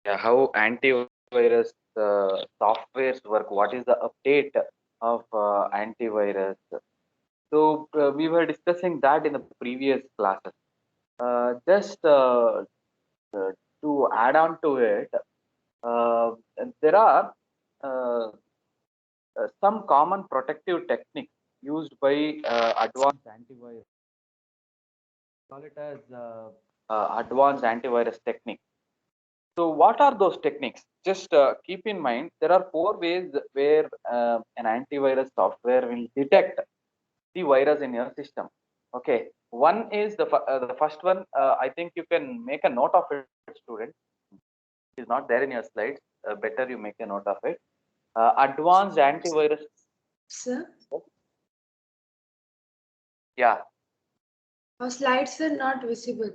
Yeah, how antivirus softwares work. What is the update of antivirus? So we were discussing that in the previous classes. Just uh, to add on to it, uh, there are uh, some common protective techniques used by advanced antivirus. Call it as advanced antivirus technique. So, what are those techniques? Just keep in mind there are four ways where an antivirus software will detect the virus in your system. Okay, one is the first one. I think you can make a note of it, student. It is not there in your slides. Better you make a note of it. Advanced antivirus. Sir, Yeah. our slides were not visible.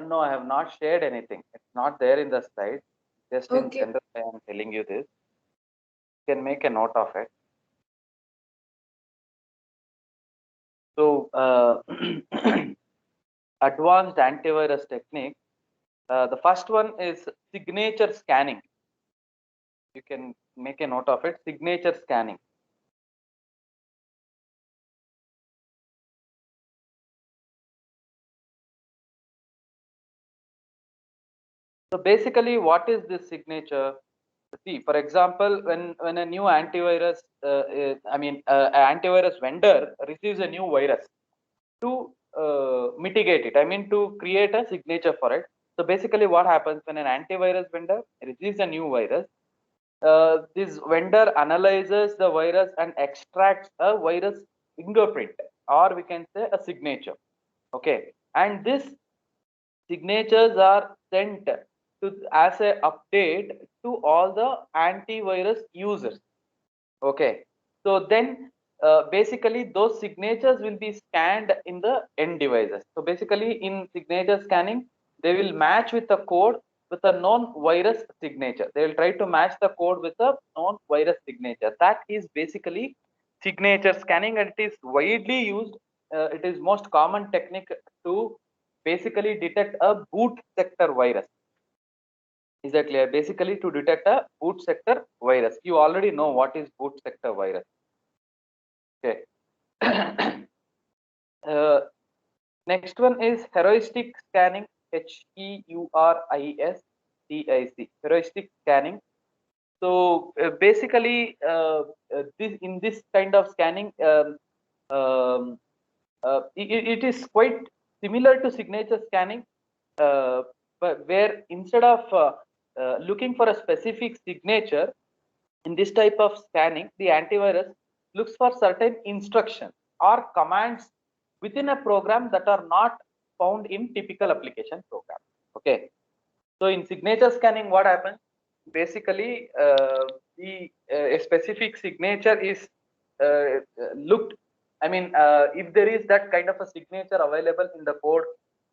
No, I have not shared anything. It's not there in the slides. Just in Okay. general, I am telling you this. You can make a note of it. So, advanced antivirus technique. The first one is signature scanning. You can make a note of it. Signature scanning. So basically, what is this signature? See, for example, when a new antivirus, an antivirus vendor receives a new virus to mitigate it. I mean, to create a signature for it. So basically, what happens when an antivirus vendor receives a new virus? This vendor analyzes the virus and extracts a virus fingerprint, or we can say a signature. Okay, and this signatures are sent to as a update to all the antivirus users. Okay, so then basically those signatures will be scanned in the end devices. So basically in signature scanning, they will match with the code with a known virus signature. They will try to match the code with a known virus signature. That is basically signature scanning, and it is widely used. It is most common technique to basically detect a boot sector virus. Is that clear? Basically to detect a boot sector virus. You already know what is boot sector virus. Okay. uh, Next one is heuristic scanning. Heuristic. Heuristic scanning. So basically, this in this kind of scanning, um, it is quite similar to signature scanning, but where instead of looking for a specific signature, in this type of scanning, the antivirus looks for certain instructions or commands within a program that are not found in typical application program. Okay. So in signature scanning, what happens? Basically, the a specific signature is looked. I mean, if there is that kind of a signature available in the code,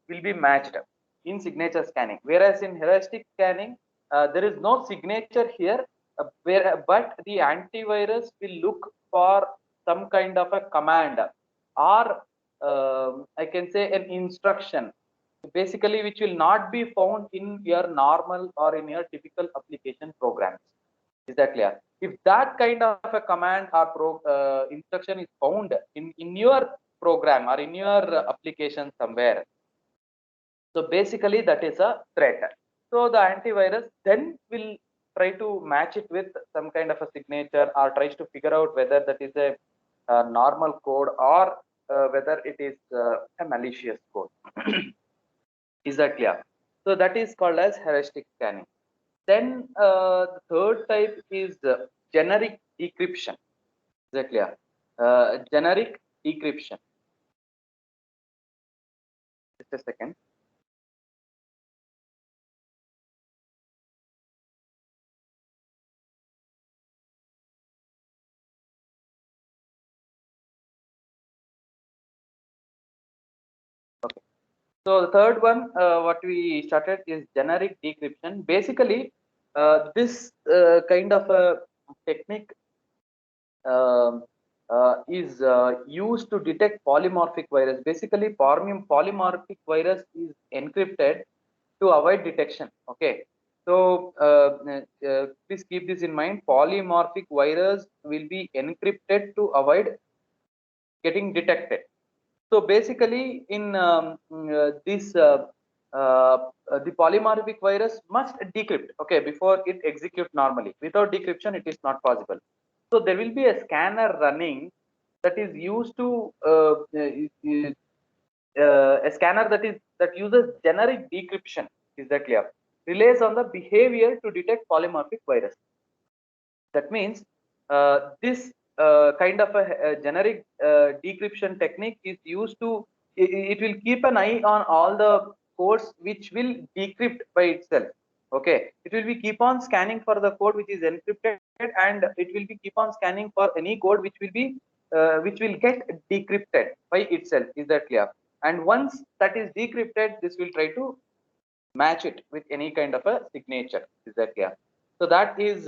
will be matched in signature scanning. Whereas in heuristic scanning, there is no signature here, but the antivirus will look for some kind of a command or I can say an instruction, basically which will not be found in your normal or in your typical application programs. Is that clear? If that kind of a command or instruction is found in your program or in your application somewhere, so basically that is a threat. So the antivirus then will try to match it with some kind of a signature or tries to figure out whether that is a normal code or whether it is a malicious code. Is that clear? So that is called as heuristic scanning. Then the third type is generic decryption. Is that clear? Generic decryption. Just a second. Okay. So the third one, what we started is generic decryption. Basically, this kind of a technique um, is used to detect polymorphic virus. Basically, polymorphic virus is encrypted to avoid detection. Okay. So please keep this in mind. Polymorphic virus will be encrypted to avoid getting detected. So basically, in the polymorphic virus must decrypt, okay, before it execute normally. Without decryption, it is not possible. So there will be a scanner running that is used to a scanner that uses generic decryption. Is that clear? Relies on the behavior to detect polymorphic virus. That means this kind of a generic decryption technique is used to, it will keep an eye on all the codes which will decrypt by itself. Okay, it will be keep on scanning for the code which is encrypted, and it will be keep on scanning for any code which will get decrypted by itself. Is that clear? And once that is decrypted, this will try to match it with any kind of a signature. Is that clear? So that is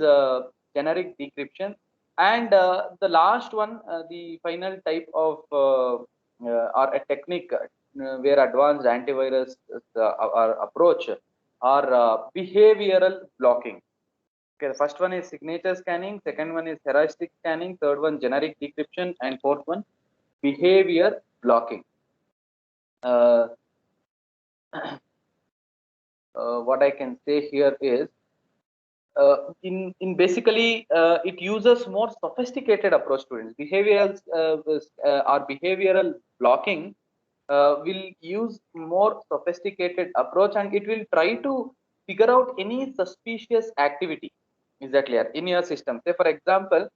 generic decryption. And the last one, the final type of or a technique where advanced antivirus or approach are behavioral blocking. Okay, the first one is signature scanning, second one is heuristic scanning, third one generic decryption, and fourth one behavior blocking. Uh, what I can say here is, in basically it uses more sophisticated approach. Students, behavioral or behavioral blocking will use more sophisticated approach, and it will try to figure out any suspicious activity. Is that clear? In your system, say for example,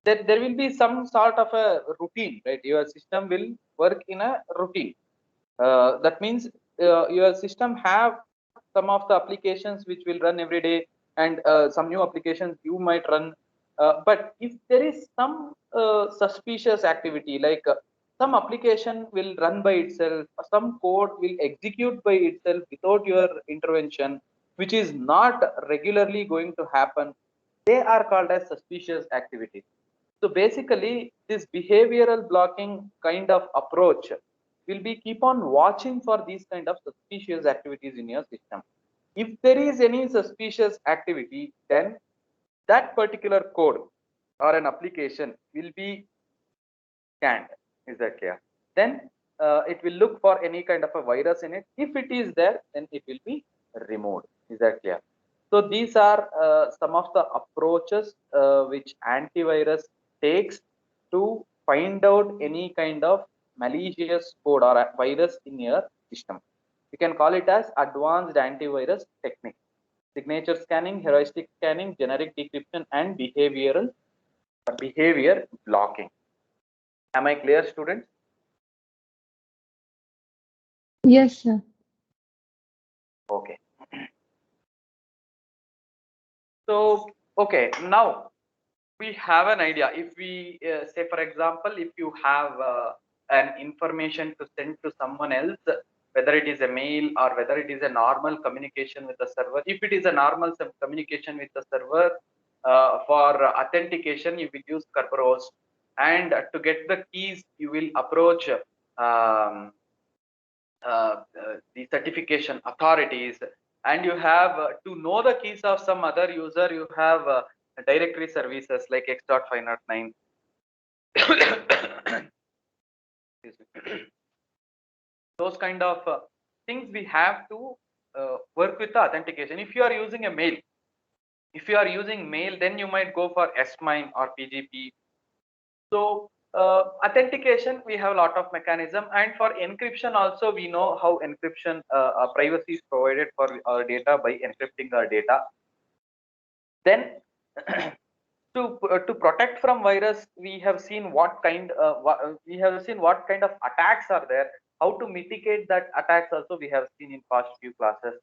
there will be some sort of a routine, right? Your system will work in a routine. That means your system have some of the applications which will run every day, and some new applications you might run. But if there is some suspicious activity, like some application will run by itself, some code will execute by itself without your intervention, which is not regularly going to happen, they are called as suspicious activities. So basically, this behavioral blocking kind of approach will be keep on watching for these kind of suspicious activities in your system. If there is any suspicious activity, then that particular code or an application will be scanned. Is that clear? Then it will look for any kind of a virus in it. If it is there, then it will be removed. Is that clear? So these are some of the approaches which antivirus takes to find out any kind of malicious code or a virus in your system. You can call it as advanced antivirus technique. Signature scanning, heuristic scanning, generic decryption, and behavior blocking. Am I clear, students? Yes, sir. Okay. So, okay, now we have an idea. If we say, for example, if you have an information to send to someone else, whether it is a mail or whether it is a normal communication with the server, if it is a normal communication with the server, for authentication, you will use Kerberos, and to get the keys, you will approach the certification authorities, and you have to know the keys of some other user, you have directory services like X.509. Those kind of things we have to work with the authentication. If you are using a mail, then you might go for S-MIME or PGP. So authentication, we have a lot of mechanism, and for encryption also, we know how encryption privacy is provided for our data by encrypting our data. Then to protect from virus, we have seen what kind of attacks are there. How to mitigate that attacks also we have seen in past few classes.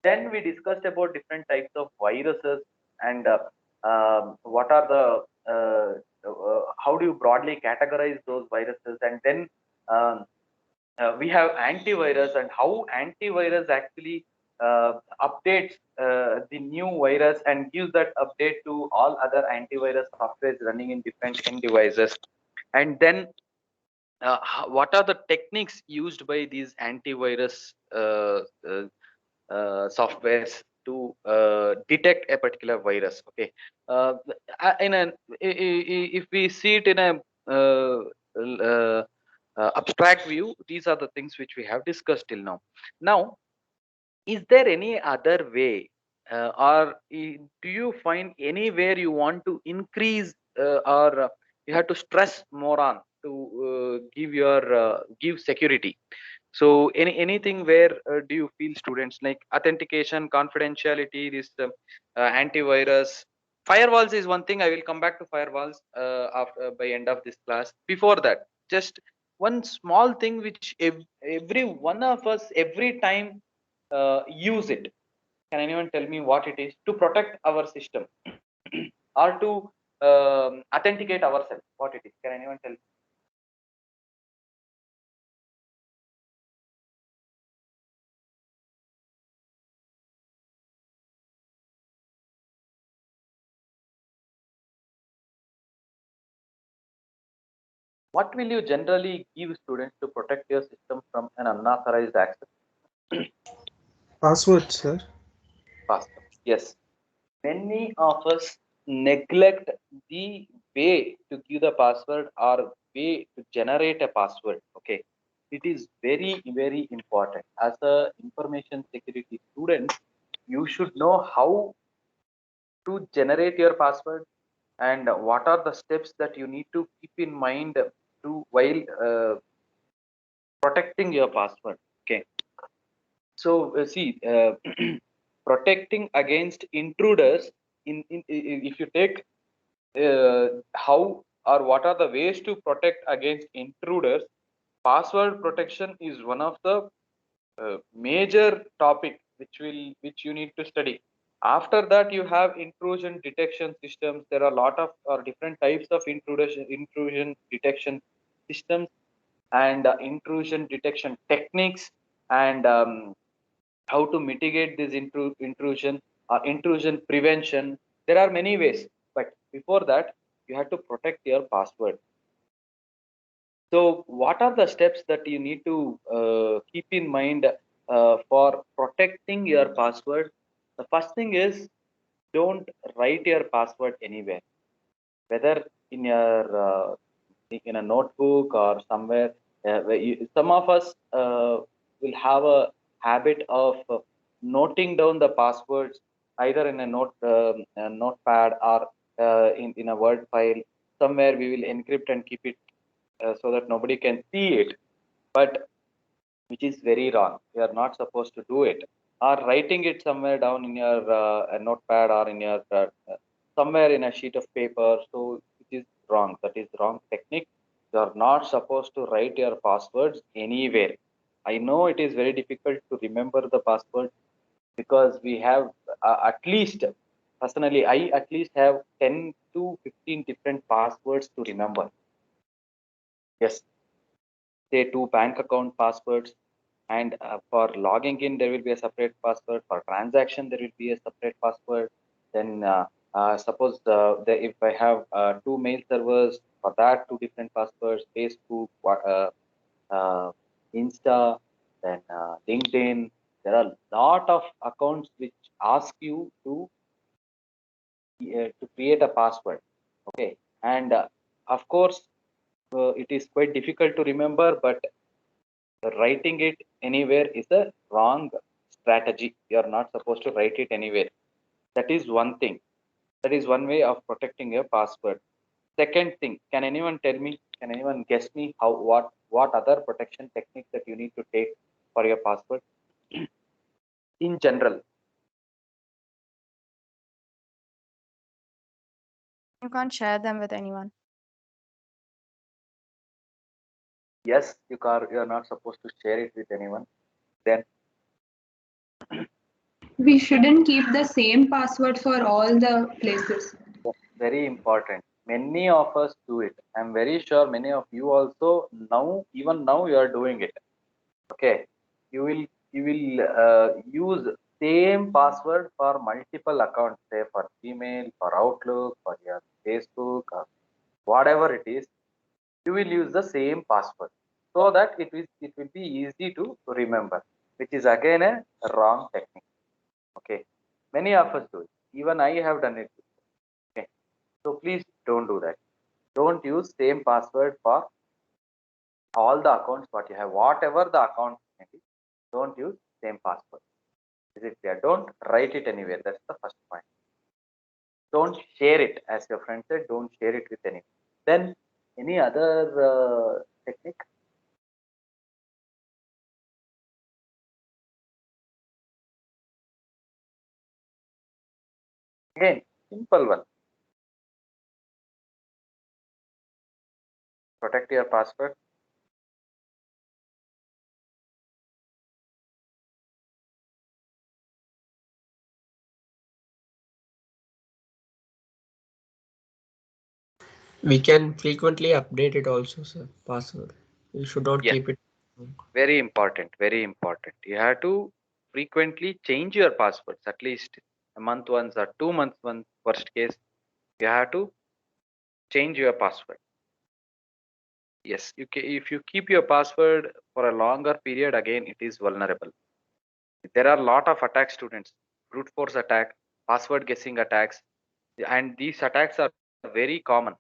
Then we discussed about different types of viruses, and what are the how do you broadly categorize those viruses, and then um, we have antivirus, and how antivirus actually updates the new virus and gives that update to all other antivirus softwares running in different end devices. And then what are the techniques used by these antivirus softwares, to detect a particular virus. Okay, in an if we see it in a abstract view, these are the things which we have discussed till now. Now, is there any other way, do you find anywhere you want to increase, or you have to stress more on to give security? So anything where do you feel students like authentication, confidentiality, this antivirus, firewalls is one thing. I will come back to firewalls after by end of this class. Before that, just one small thing which every one of us every time use it. Can anyone tell me what it is to protect our system or to authenticate ourselves? What it is? Can anyone tell me? What will you generally give students to protect your system from an unauthorized access? Password, sir. Password. Yes. Many of us neglect the way to give the password or way to generate a password. Okay. It is very, very important. As a information security student, you should know how to generate your password and what are the steps that you need to keep in mind to while protecting your password. Okay, so see, protecting against intruders, if you take how or what are the ways to protect against intruders, password protection is one of the major topic which you need to study. After that, you have intrusion detection systems. There are a lot of or different types of intrusion detection systems and intrusion detection techniques, and how to mitigate this intrusion or intrusion prevention. There are many ways, but before that, you have to protect your password. So what are the steps that you need to keep in mind for protecting your password? The first thing is, don't write your password anywhere, whether in a notebook or somewhere. Some of us will have a habit of noting down the passwords either in a notepad or in a Word file. Somewhere we will encrypt and keep it so that nobody can see it, but which is very wrong. You are not supposed to do it. Or writing it somewhere down in your a notepad or in your somewhere in a sheet of paper. So it is wrong. That is wrong technique. You are not supposed to write your passwords anywhere. I know it is very difficult to remember the password because we have at least, personally, I at least have 10 to 15 different passwords to remember. Yes, say 2 bank account passwords, and for logging in there will be a separate password. For transaction there will be a separate password. Then suppose if I have 2 mail servers, for that 2 different passwords: Facebook, uh, Insta, then LinkedIn. There are a lot of accounts which ask you to create a password. Okay, and of course it is quite difficult to remember, but writing it anywhere is a wrong strategy. You are not supposed to write it anywhere. That is one thing. That is one way of protecting your password. Second thing, can anyone tell me, can anyone guess me how what other protection techniques that you need to take for your password in general? You can't share them with anyone. Yes, you are not supposed to share it with anyone. Then We shouldn't keep the same password for all the places. very important. Many of us do it. I'm very sure many of you also now, even now you are doing it. Okay, you will use same password for multiple accounts, say for Gmail, for Outlook, for your Facebook, or whatever it is. You will use the same password so that it will be easy to remember, which is again a wrong technique. Okay, Many of us do it. Even I have done it. Okay. So please don't do that. Don't use same password for all the accounts what you have. Whatever the account may be, don't use same password. Is it clear? Don't write it anywhere. That's the first point. Don't share it, as your friend said. Don't share it with anyone. Then any other technique? Again, simple one. Protect your password. We can frequently update it also, sir. Password. You should not Yes. keep it. Very important. Very important. You have to frequently change your passwords, at least a month once or 2 months once. Worst case, you have to change your password. Yes, if you keep your password for a longer period, again it is vulnerable. There are a lot of attack, students. Brute force attack, password guessing attacks, and these attacks are very common.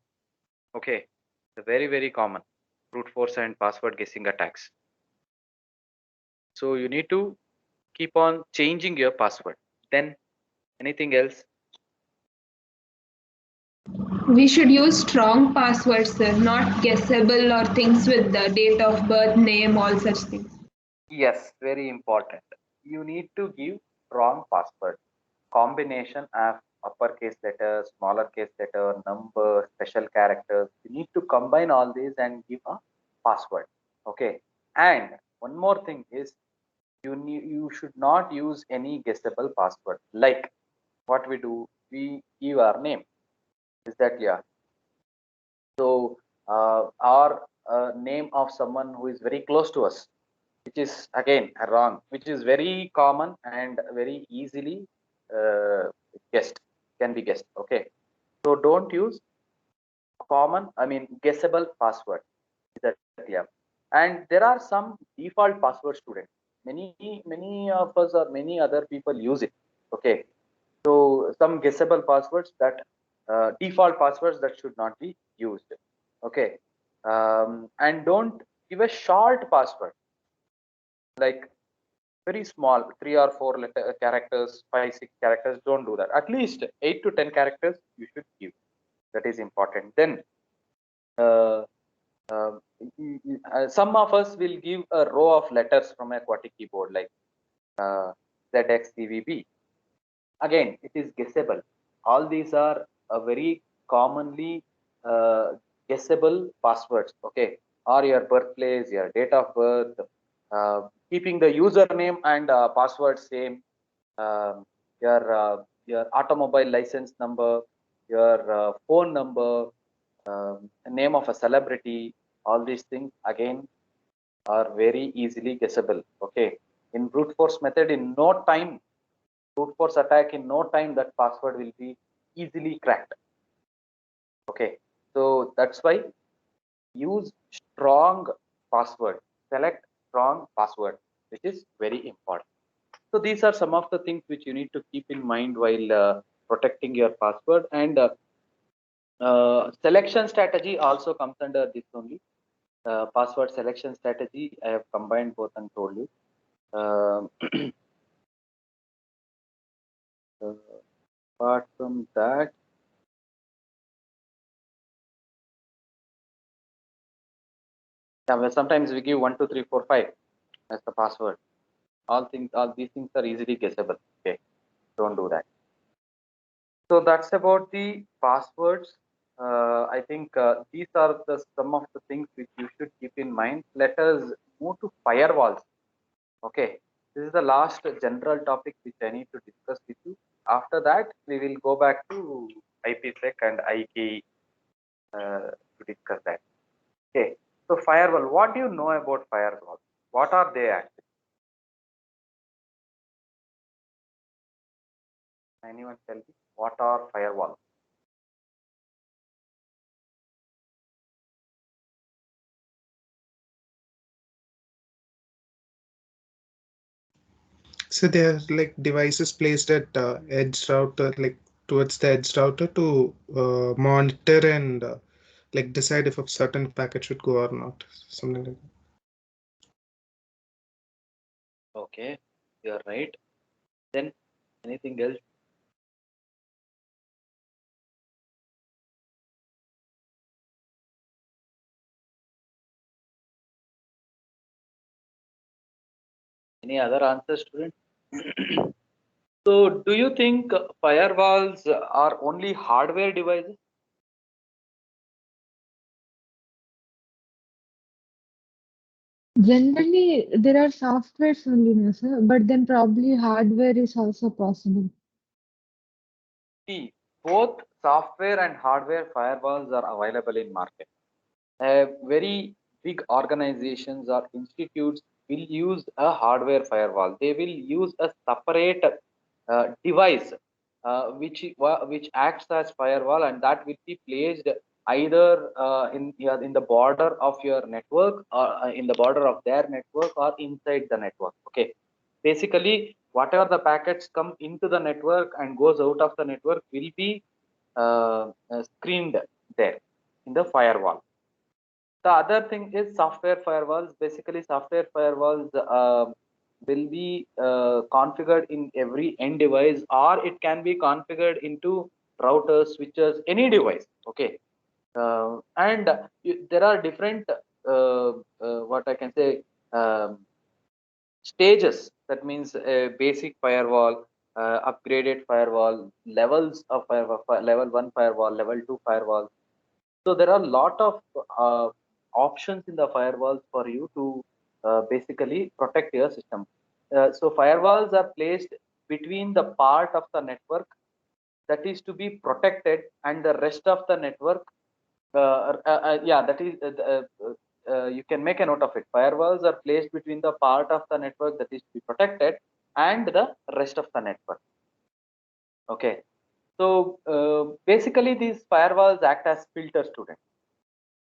Okay, they're very common. Brute force and password guessing attacks. So you need to keep on changing your password. Then anything else? We should use strong passwords, sir, not guessable or things with the date of birth, name, all such things. Yes, very important. You need to give wrong password. Combination of uppercase letter, smaller case letter, number, special characters. You need to combine all these and give a password. Okay. And one more thing is you should not use any guessable password. Like what we do, we give our name. Is that clear? So our name of someone who is very close to us, which is again wrong, which is very common and very easily uh, guessed, can be guessed. Okay, so don't use common, I mean guessable password. Is that clear? And there are some default password, students. Many of us or many other people use it. Okay, so some guessable passwords that default passwords that should not be used. Okay, and don't give a short password like very small, 3 or 4 characters, 5, 6 characters. Don't do that. At least 8 to 10 characters you should give. That is important. Then uh, uh, some of us will give a row of letters from a QWERTY keyboard like ZXCVB. Again, it is guessable. All these are very commonly guessable passwords. Okay, or your birthplace, your date of birth, keeping the username and password same, um, your automobile license number, your phone number, name of a celebrity. All these things again are very easily guessable. Okay, in brute force method, in no time, brute force attack, in no time that password will be easily cracked. Okay, so that's why use strong password, select strong password, which is very important. So these are some of the things which you need to keep in mind while protecting your password. And selection strategy also comes under this only. Password selection strategy, I have combined both and told you. Um, apart from that, yeah, well, sometimes we give 1 2 3 4 5 as the password. All these things are easily guessable. Okay, don't do that. So that's about the passwords. I think these are some of the things which you should keep in mind. Let us move to firewalls. Okay, this is the last general topic which I need to discuss with you. After that, we will go back to IPsec and IKE to discuss that. Okay, so firewall. What do you know about firewall? What are they actually? Anyone tell me what are firewalls? So they are like devices placed at edge router, like towards the edge router to monitor and like decide if a certain packet should go or not, something like that. Okay, you're right. Then anything else? Any other answers, student? So, do you think firewalls are only hardware devices? Generally, there are softwares only, no, sir, but then probably hardware is also possible. See, both software and hardware firewalls are available in market. Very big organizations or institutes will use a hardware firewall. They will use a separate device which acts as firewall, and that will be placed either in the border of your network, or in the border of their network, or inside the network. Okay, basically whatever the packets come into the network and goes out of the network will be screened there in the firewall. The other thing is software firewalls. Basically, software firewalls will be configured in every end device, or it can be configured into routers, switches, any device. Okay, and there are different what I can say, stages. That means a basic firewall, upgraded firewall, levels of firewall, level 1 firewall, level 2 firewall. So there are a lot of options in the firewalls for you to basically protect your system. So firewalls are placed between the part of the network that is to be protected and the rest of the network. Yeah, that is you can make a note of it. Firewalls are placed between the part of the network that is to be protected and the rest of the network. Okay, so basically these firewalls act as filter, students,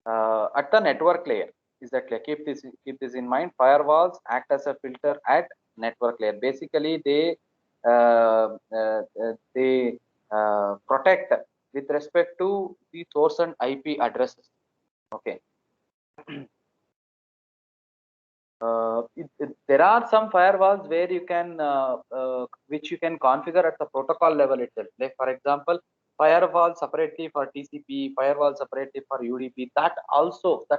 at the network layer. Is that clear? Keep this in mind. Firewalls act as a filter at network layer. Basically, they protect with respect to the source and IP addresses. Okay. There are some firewalls where you can which you can configure at the protocol level itself. Like for example, firewall separately for TCP, firewall separately for UDP. That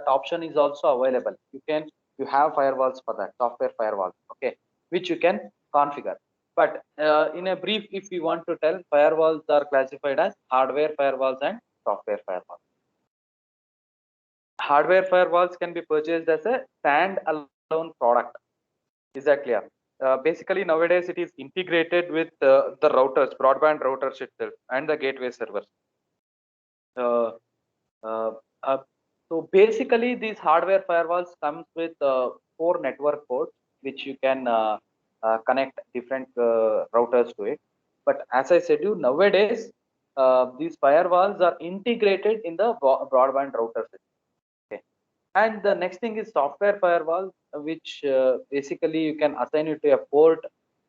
option is also available. You have firewalls for that, software firewalls. Okay, which you can configure. But in a brief, if we want to tell, firewalls are classified as hardware firewalls and software firewalls. Hardware firewalls can be purchased as a standalone product. Is that clear? Basically, nowadays it is integrated with the routers, broadband routers itself, and the gateway servers. Uh, uh, uh, so basically, these hardware firewalls comes with 4 network ports, which you can connect different routers to it. But as I said, nowadays these firewalls are integrated in the broadband routers. Okay. And the next thing is software firewall, which basically you can assign it to a port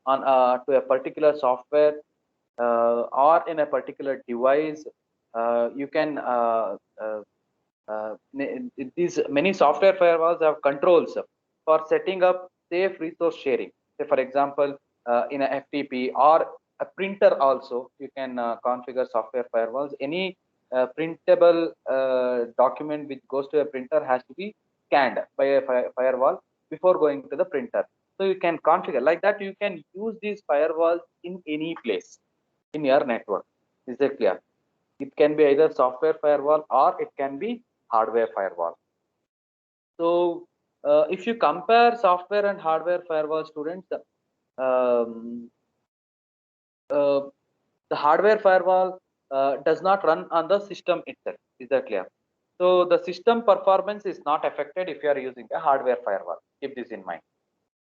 on to a particular software or in a particular device. You can these many software firewalls have controls for setting up safe resource sharing. Say for example, in a FTP or a printer also, you can configure software firewalls. Any printable document which goes to a printer has to be scanned by a firewall before going to the printer. So you can configure like that. You can use these firewalls in any place in your network. Is that clear? It can be either software firewall or it can be hardware firewall. So if you compare software and hardware firewall, students, um, uh, the hardware firewall does not run on the system itself. Is that clear? So the system performance is not affected if you are using a hardware firewall. Keep this in mind.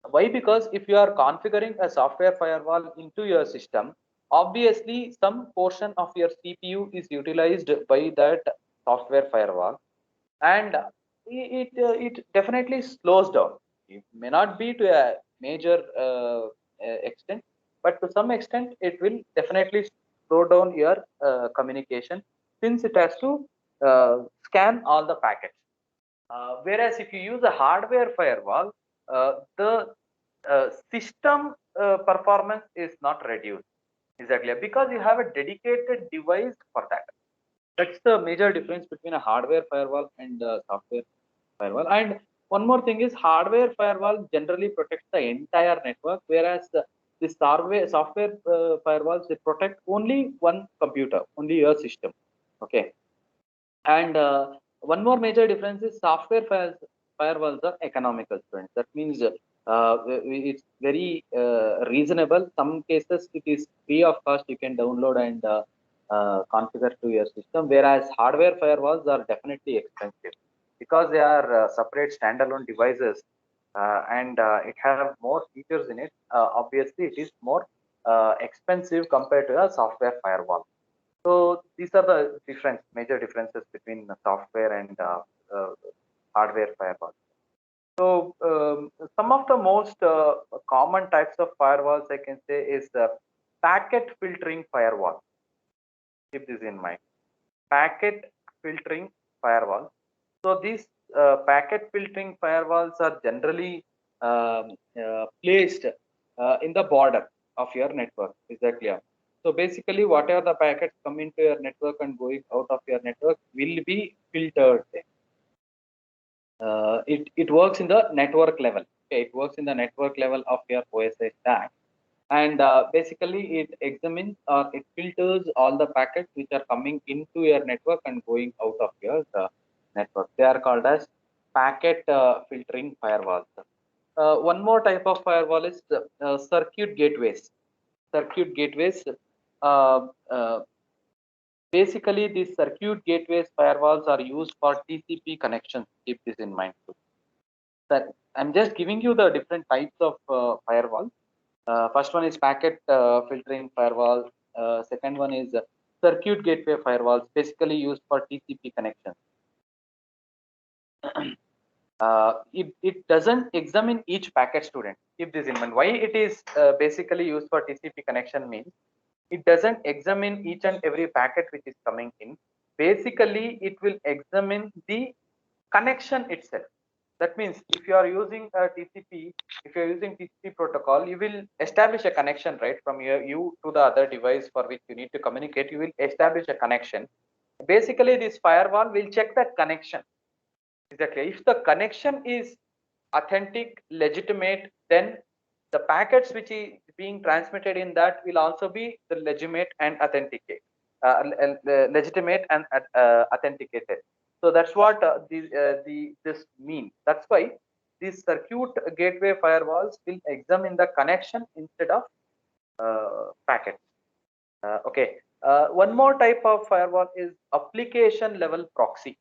Why? Because if you are configuring a software firewall into your system, obviously some portion of your CPU is utilized by that software firewall, and it definitely slows down. It may not be to a major extent, but to some extent it will definitely slow down your communication, since it has to scan all the packets. Whereas if you use a hardware firewall, the system performance is not reduced, exactly, because you have a dedicated device for that. That's the major difference between a hardware firewall and a software firewall. And one more thing is, hardware firewall generally protects the entire network, whereas the software firewalls, they protect only one computer, only your system. Okay. And one more major difference is firewalls are economical, students. That means it's very reasonable. Some cases it is free of cost. You can download and configure to your system. Whereas hardware firewalls are definitely expensive because they are separate standalone devices, and it have more features in it. Obviously, it is more expensive compared to a software firewall. So these are the major differences between the software and hardware firewalls. So some of the most common types of firewalls I can say is the packet filtering firewall. Keep this in mind. Packet filtering firewall. So these packet filtering firewalls are generally placed in the border of your network. Is that clear? So basically, whatever the packets come into your network and going out of your network will be filtered. It works in the network level. Okay, it works in the network level of your OSI stack, and basically it examines or it filters all the packets which are coming into your network and going out of your network. They are called as packet filtering firewalls. One more type of firewall is circuit gateways. Circuit gateways. Uh, uh, Basically, these circuit gateways firewalls are used for TCP connections. Keep this in mind. That I'm just giving you the different types of firewall. First one is packet filtering firewall. Second one is circuit gateway firewalls, basically used for TCP connections. It doesn't examine each packet, student. Keep this in mind. Why it is basically used for TCP connection means it doesn't examine each and every packet which is coming in. Basically, it will examine the connection itself. That means if you are using a TCP, if you are using TCP protocol, you will establish a connection, right, from you to the other device for which you need to communicate. You will establish a connection. Basically, this firewall will check that connection. Exactly. If the connection is authentic, legitimate, then the packets which is being transmitted in that will also be the legitimate and authenticate, legitimate and authenticated. So that's what this means. That's why these circuit gateway firewalls will examine the connection instead of packets. Okay. One more type of firewall is application level proxy.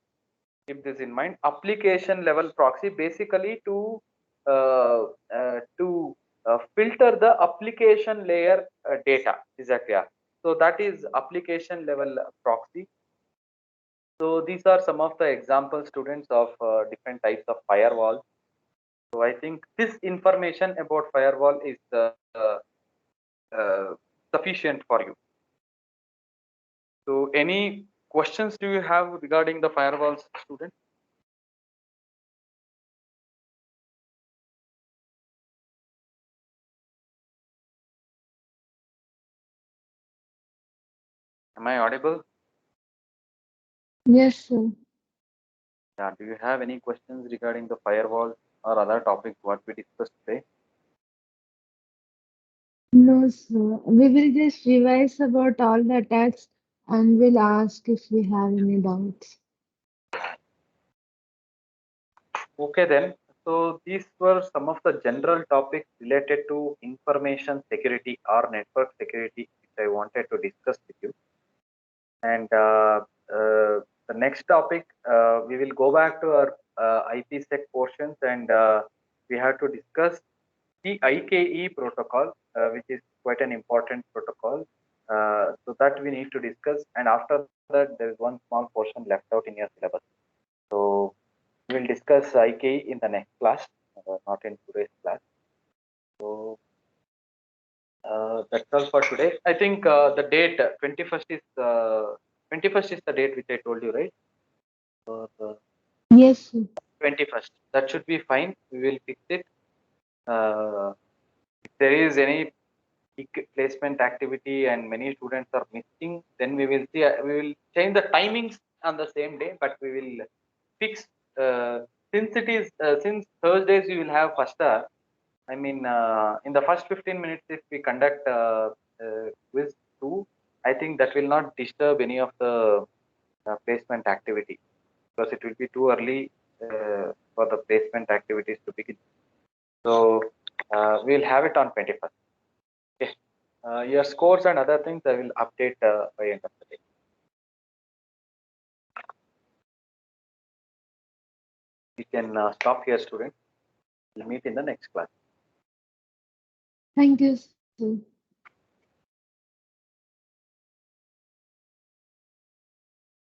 Keep this in mind. Application level proxy, basically to filter the application layer data. Is that clear? So that is application level proxy. So these are some of the example, students, of different types of firewall. So I think this information about firewall is sufficient for you. So any questions do you have regarding the firewalls, students? Am I audible? Yes, sir. Yeah, do you have any questions regarding the firewall or other topics what we discussed today? No, sir. We will just revise about all the attacks and we'll ask if we have any doubts. Okay then. So these were some of the general topics related to information security or network security which I wanted to discuss with you. And the next topic, we will go back to our IPsec portions, and we have to discuss the IKE protocol, which is quite an important protocol. So that we need to discuss, and after that, there is one small portion left out in your syllabus. So we will discuss IKE in the next class, not in today's class. So That's all for today. I think the date 21st is 21st is the date which I told you, right? For the Yes, sir. 21st. That should be fine. We will fix it. If there is any peak placement activity and many students are missing, then we will see. We will change the timings on the same day, but we will fix. Since it is since Thursdays we will have first hour. I mean, in the first 15 minutes, if we conduct quiz 2, I think that will not disturb any of the placement activity because it will be too early for the placement activities to begin. So we'll have it on 21st. Okay. Your scores and other things I will update by end of the day. We can stop here, students. We'll meet in the next class. Thank you, sir.